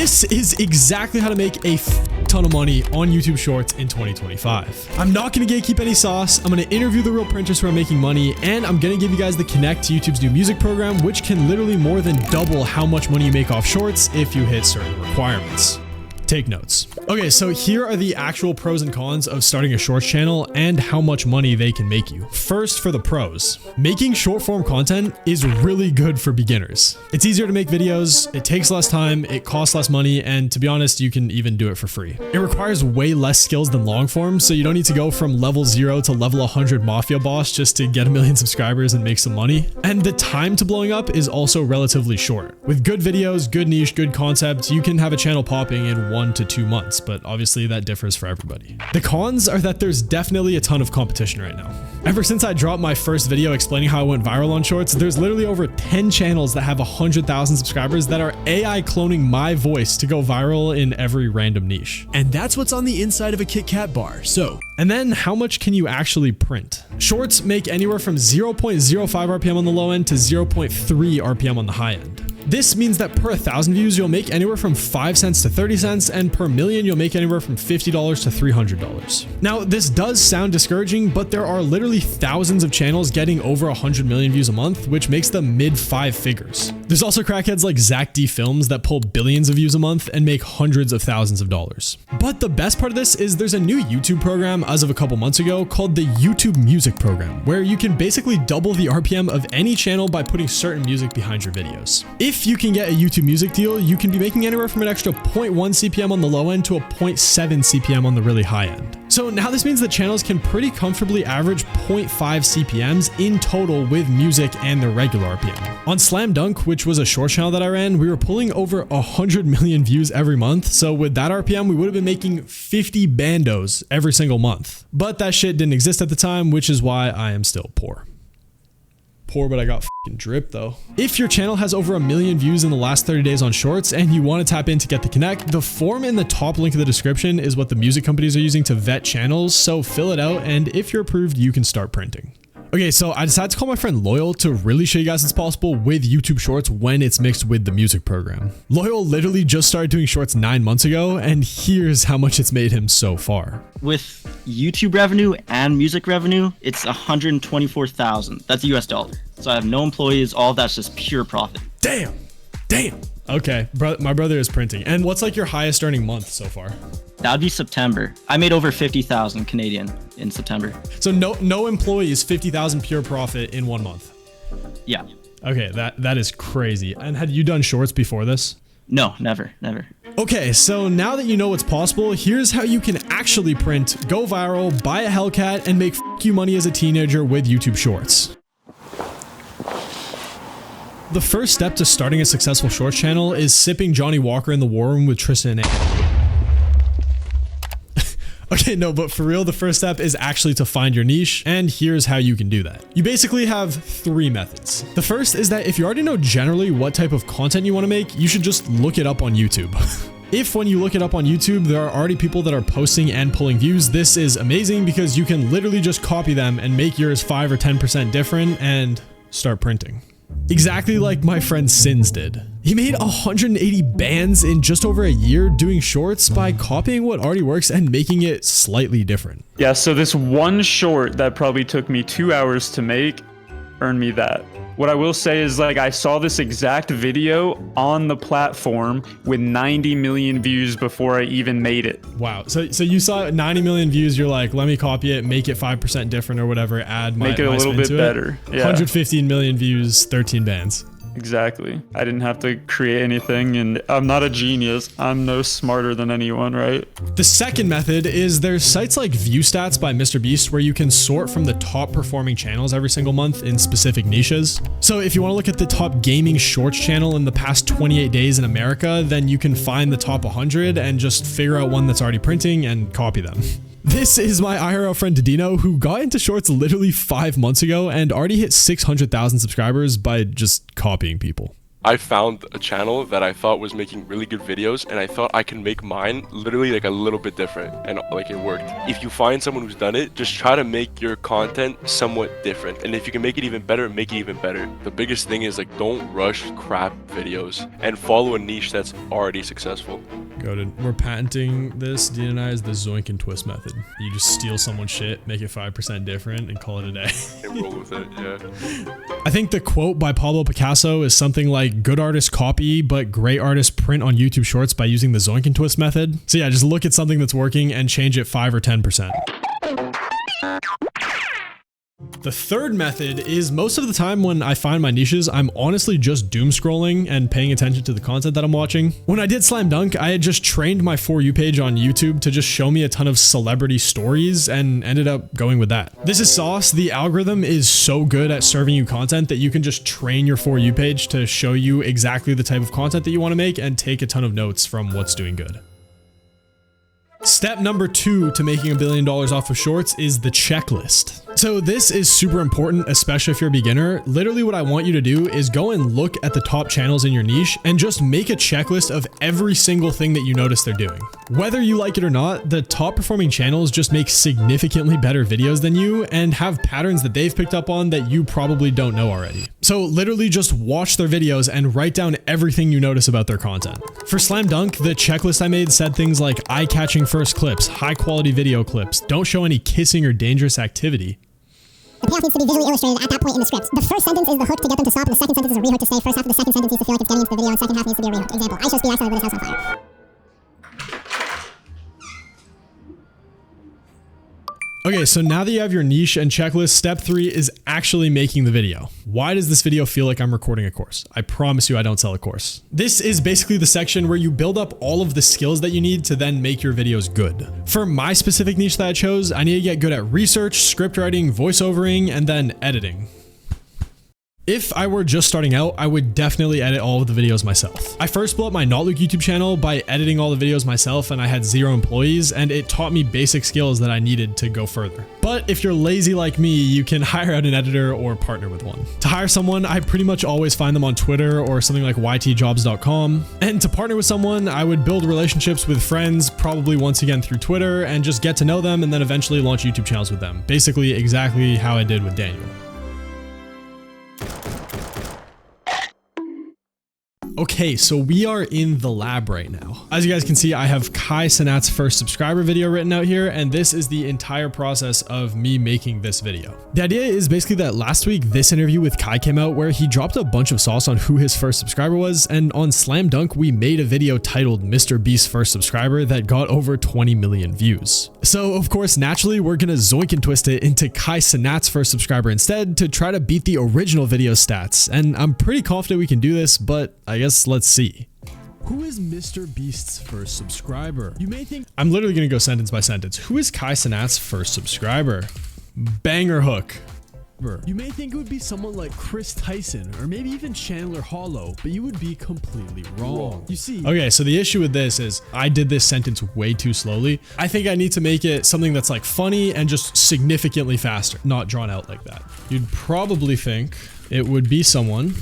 This is exactly how to make a ton of money on YouTube Shorts in 2025. I'm not going to gatekeep any sauce. I'm going to interview the real printers who are making money, and I'm going to give you guys the Connect to YouTube's new music program, which can literally more than double how much money you make off Shorts if you hit certain requirements. Take notes. Okay, so here are the actual pros and cons of starting a Shorts channel and how much money they can make you. First, for the pros. Making short form content is really good for beginners. It's easier to make videos, it takes less time, it costs less money, and to be honest, you can even do it for free. It requires way less skills than long form, so you don't need to go from level 0 to level 100 Mafia boss just to get 1 million subscribers and make some money. And the time to blowing up is also relatively short. With good videos, good niche, good concept, you can have a channel popping in 1 to 2 months, but obviously that differs for everybody. The cons are that there's definitely a ton of competition right now. Ever since I dropped my first video explaining how I went viral on Shorts, there's literally over 10 channels that have 100,000 subscribers that are AI cloning my voice to go viral in every random niche. And that's what's on the inside of a Kit Kat bar. So, and then how much can you actually print? Shorts make anywhere from 0.05 RPM on the low end to 0.3 RPM on the high end. This means that per 1,000 views, you'll make anywhere from 5 cents to 30 cents, and per million, you'll make anywhere from $50 to $300. Now, this does sound discouraging, but there are literally thousands of channels getting over 100 million views a month, which makes them mid 5 figures. There's also crackheads like Zach D Films that pull billions of views a month and make hundreds of thousands of dollars. But the best part of this is there's a new YouTube program as of a couple months ago called the YouTube Music Program, where you can basically double the RPM of any channel by putting certain music behind your videos. If you can get a YouTube Music deal, you can be making anywhere from an extra 0.1 CPM on the low end to a 0.7 CPM on the really high end. So now this means that channels can pretty comfortably average 0.5 CPMs in total with music and their regular RPM. On Slam Dunk, which was a short channel that I ran, we were pulling over 100 million views every month. So with that RPM, we would have been making 50 bandos every single month. But that shit didn't exist at the time, which is why I am still poor. Poor, but I got fucking drip though. If your channel has over 1 million views in the last 30 days on Shorts and you want to tap in to get the Connect, the form in the top link of the description is what the music companies are using to vet channels, so fill it out, and if you're approved, you can start printing. Okay, so I decided to call my friend Loyal to really show you guys it's possible with YouTube Shorts when it's mixed with the music program. Loyal literally just started doing Shorts 9 months ago, and here's how much it's made him so far. With YouTube revenue and music revenue, it's 124,000. That's US dollar. So I have no employees. All of that's just pure profit. Damn. Okay, my brother is printing. And what's like your highest earning month so far? That would be September. I made over 50,000 Canadian in September. So no employees, 50,000 pure profit in 1 month. Yeah. Okay, that is crazy. And had you done Shorts before this? No, never. Okay, so now that you know what's possible, here's how you can actually print, go viral, buy a Hellcat, and make you money as a teenager with YouTube Shorts. The first step to starting a successful Shorts channel is sipping Johnny Walker in the war room with Tristan and Okay, no, but for real, the first step is actually to find your niche, and here's how you can do that. You basically have 3 methods. The first is that if you already know generally what type of content you want to make, you should just look it up on YouTube. If when you look it up on YouTube, there are already people that are posting and pulling views, this is amazing because you can literally just copy them and make yours 5 or 10% different and start printing. Exactly like my friend Sins did. He made 180 bands in just over a year doing Shorts by copying what already works and making it slightly different. Yeah, so this one short that probably took me 2 hours to make earned me that. What I will say is, like, I saw this exact video on the platform with 90 million views before I even made it. Wow. So you saw 90 million views. You're like, let me copy it, make it 5% different or whatever, add my make it a little bit better. Yeah. 115 million views, 13 bands. Exactly. I didn't have to create anything, and I'm not a genius. I'm no smarter than anyone, right? The second method is there's sites like ViewStats by MrBeast where you can sort from the top performing channels every single month in specific niches. So if you want to look at the top gaming Shorts channel in the past 28 days in America, then you can find the top 100 and just figure out one that's already printing and copy them. This is my IRL friend Didino, who got into Shorts literally 5 months ago and already hit 600,000 subscribers by just copying people. I found a channel that I thought was making really good videos, and I thought I can make mine literally like a little bit different, and like it worked. If you find someone who's done it, just try to make your content somewhat different, and if you can make it even better, make it even better. The biggest thing is like, don't rush crap videos and follow a niche that's already successful. We're patenting this, Dean and I, is the zoink and twist method. You just steal someone's shit, make it 5% different, and call it a day. And roll with it, yeah. I think the quote by Pablo Picasso is something like, good artists copy, but great artists print on YouTube Shorts by using the zoink and twist method. So yeah, just look at something that's working and change it 5 or 10%. The third method is most of the time when I find my niches, I'm honestly just doom scrolling and paying attention to the content that I'm watching. When I did Slam Dunk, I had just trained my For You page on YouTube to just show me a ton of celebrity stories and ended up going with that. This is sauce. The algorithm is so good at serving you content that you can just train your For You page to show you exactly the type of content that you want to make and take a ton of notes from what's doing good. Step number 2 to making $1 billion off of shorts is the checklist. So this is super important, especially if you're a beginner. Literally what I want you to do is go and look at the top channels in your niche and just make a checklist of every single thing that you notice they're doing. Whether you like it or not, the top performing channels just make significantly better videos than you and have patterns that they've picked up on that you probably don't know already. So literally just watch their videos and write down everything you notice about their content. For Slam Dunk, the checklist I made said things like eye-catching first clips, high quality video clips, don't show any kissing or dangerous activity. The payoff needs to be visually illustrated at that point in the script. The first sentence is the hook to get them to stop, and the second sentence is a rehook to say. First half of the second sentence needs to feel like it's getting into the video, and second half needs to be a rehook. Example, I show speed accident with his house on fire. Okay, so now that you have your niche and checklist, step 3 is actually making the video. Why does this video feel like I'm recording a course? I promise you I don't sell a course. This is basically the section where you build up all of the skills that you need to then make your videos good. For my specific niche that I chose, I need to get good at research, script writing, voiceovering, and then editing. If I were just starting out, I would definitely edit all of the videos myself. I first blew up my Not Luke YouTube channel by editing all the videos myself, and I had 0 employees, and it taught me basic skills that I needed to go further. But if you're lazy like me, you can hire out an editor or partner with one. To hire someone, I pretty much always find them on Twitter or something like ytjobs.com. And to partner with someone, I would build relationships with friends, probably once again through Twitter, and just get to know them and then eventually launch YouTube channels with them. Basically exactly how I did with Daniel. Okay, so we are in the lab right now. As you guys can see, I have Kai Cenat's first subscriber video written out here, and this is the entire process of me making this video. The idea is basically that last week, this interview with Kai came out where he dropped a bunch of sauce on who his first subscriber was, and on Slam Dunk, we made a video titled Mr. Beast's First Subscriber that got over 20 million views. So of course, naturally, we're gonna zoink and twist it into Kai Cenat's first subscriber instead to try to beat the original video stats, and I'm pretty confident we can do this, but I guess let's see. Who is Mr. Beast's first subscriber? You may think I'm literally gonna go sentence by sentence. Who is Kai Cenat's first subscriber? Banger hook. You may think it would be someone like Chris Tyson or maybe even Chandler Hollow, but you would be completely wrong. You see, Okay, so the issue with this is I did this sentence way too slowly. I think I need to make it something that's like funny and just significantly faster, not drawn out like that. You'd probably think it would be someone.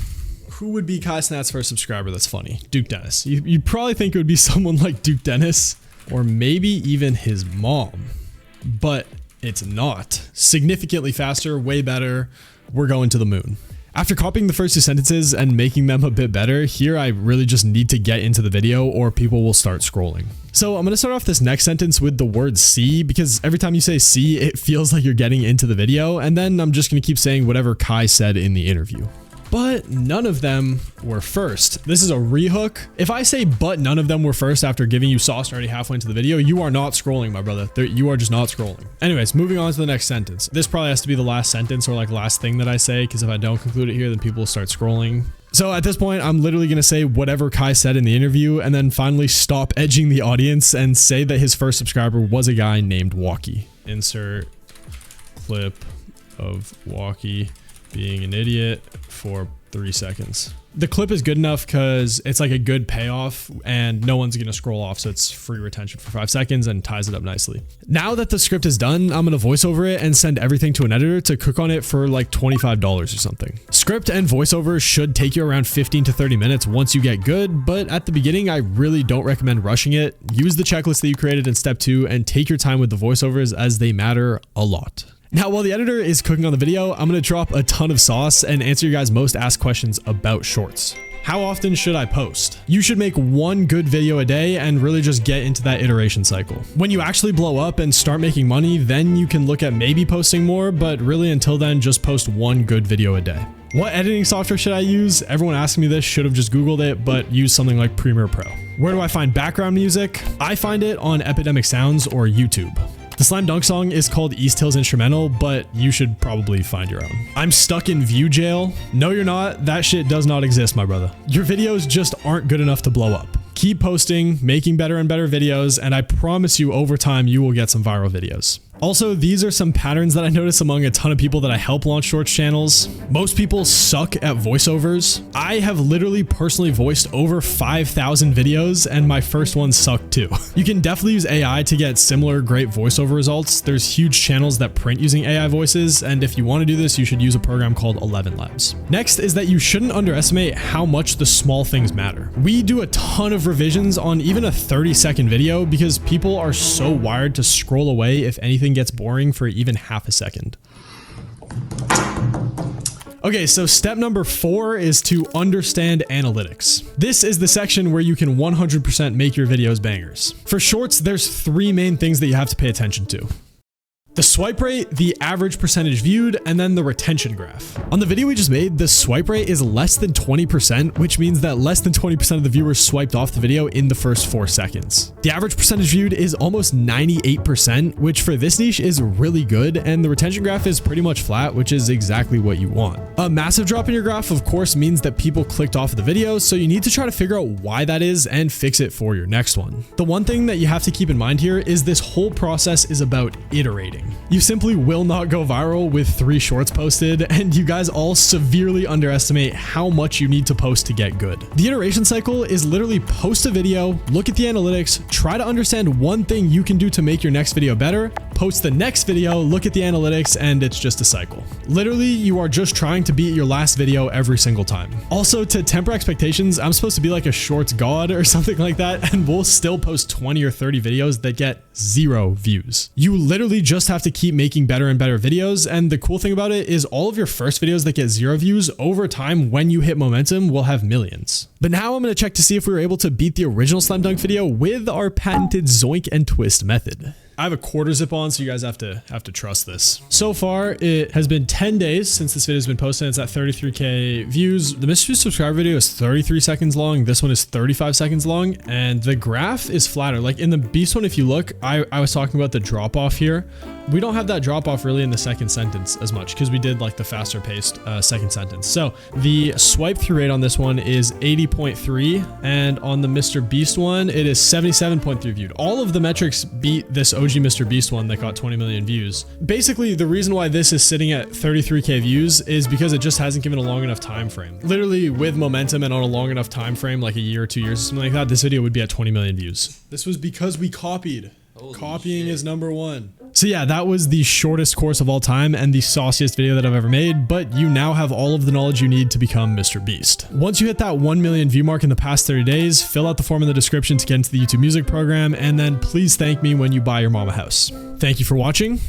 Who would be Kai Cenat's first subscriber that's funny? Duke Dennis. You'd probably think it would be someone like Duke Dennis or maybe even his mom, but it's not. Significantly faster, way better. We're going to the moon. After copying the first 2 sentences and making them a bit better, here I really just need to get into the video or people will start scrolling. So I'm going to start off this next sentence with the word see, because every time you say see, it feels like you're getting into the video, and then I'm just going to keep saying whatever Kai said in the interview. But none of them were first. This is a rehook. If I say but none of them were first after giving you sauce already halfway into the video, you are not scrolling, my brother. You are just not scrolling. Anyways, moving on to the next sentence. This probably has to be the last sentence or like last thing that I say, because if I don't conclude it here, then people will start scrolling. So at this point, I'm literally going to say whatever Kai said in the interview and then finally stop edging the audience and say that his first subscriber was a guy named Walkie. Insert clip of Walkie being an idiot for 3 seconds. The clip is good enough because it's like a good payoff and no one's gonna scroll off, so it's free retention for 5 seconds and ties it up nicely. Now that the script is done, I'm gonna voice over it and send everything to an editor to cook on it for like $25 or something. Script and voiceover should take you around 15 to 30 minutes once you get good, but at the beginning, I really don't recommend rushing it. Use the checklist that you created in step 2 and take your time with the voiceovers as they matter a lot. Now, while the editor is cooking on the video, I'm going to drop a ton of sauce and answer your guys' most asked questions about shorts. How often should I post? You should make one good video a day and really just get into that iteration cycle. When you actually blow up and start making money, then you can look at maybe posting more, but really until then, just post one good video a day. What editing software should I use? Everyone asking me this should have just Googled it, but use something like Premiere Pro. Where do I find background music? I find it on Epidemic Sounds or YouTube. The Slam Dunk song is called East Hills Instrumental, but you should probably find your own. I'm stuck in view jail. No, you're not. That shit does not exist, my brother. Your videos just aren't good enough to blow up. Keep posting, making better and better videos, and I promise you over time, you will get some viral videos. Also, these are some patterns that I notice among a ton of people that I help launch shorts channels. Most people suck at voiceovers. I have literally personally voiced over 5,000 videos and my first one sucked too. You can definitely use AI to get similar great voiceover results. There's huge channels that print using AI voices, and if you want to do this, you should use a program called 11 Labs. Next is that you shouldn't underestimate how much the small things matter. We do a ton of revisions on even a 30-second video because people are so wired to scroll away if anything gets boring for even half a second. Okay, so step number 4 is to understand analytics. This is the section where you can 100% make your videos bangers. For shorts, there's 3 main things that you have to pay attention to. The swipe rate, the average percentage viewed, and then the retention graph. On the video we just made, the swipe rate is less than 20%, which means that less than 20% of the viewers swiped off the video in the first 4 seconds. The average percentage viewed is almost 98%, which for this niche is really good, and the retention graph is pretty much flat, which is exactly what you want. A massive drop in your graph, of course, means that people clicked off of the video, so you need to try to figure out why that is and fix it for your next one. The one thing that you have to keep in mind here is this whole process is about iterating. You simply will not go viral with 3 shorts posted, and you guys all severely underestimate how much you need to post to get good. The iteration cycle is literally post a video, look at the analytics, try to understand one thing you can do to make your next video better, post the next video, look at the analytics, and it's just a cycle. Literally, you are just trying to beat your last video every single time. Also, to temper expectations, I'm supposed to be like a shorts god or something like that, and we'll still post 20 or 30 videos that get 0 views. You literally just have to keep making better and better videos, and the cool thing about it is all of your first videos that get 0 views over time when you hit momentum will have millions. But now I'm going to check to see if we were able to beat the original Slam Dunk video with our patented zoink and twist method. I have a quarter zip on, so you guys have to trust this. So far, it has been 10 days since this video has been posted. It's at 33K views. The Mr. Subscriber video is 33 seconds long. This one is 35 seconds long, and the graph is flatter. Like in the Beast one, if you look, I was talking about the drop off here. We don't have that drop off really in the second sentence as much because we did like the faster paced second sentence. So the swipe through rate on this one is 80.3, and on the Mr. Beast one, it is 77.3 viewed. All of the metrics beat this OG Mr. Beast one that got 20 million views. Basically, the reason why this is sitting at 33K views is because it just hasn't given a long enough time frame. Literally with momentum and on a long enough time frame, like a year or 2 years, something like that, this video would be at 20 million views. This was because we copied. Copying is number 1. So yeah, that was the shortest course of all time and the sauciest video that I've ever made, but you now have all of the knowledge you need to become Mr. Beast. Once you hit that 1 million view mark in the past 30 days, fill out the form in the description to get into the YouTube Music program, and then please thank me when you buy your mom a house. Thank you for watching.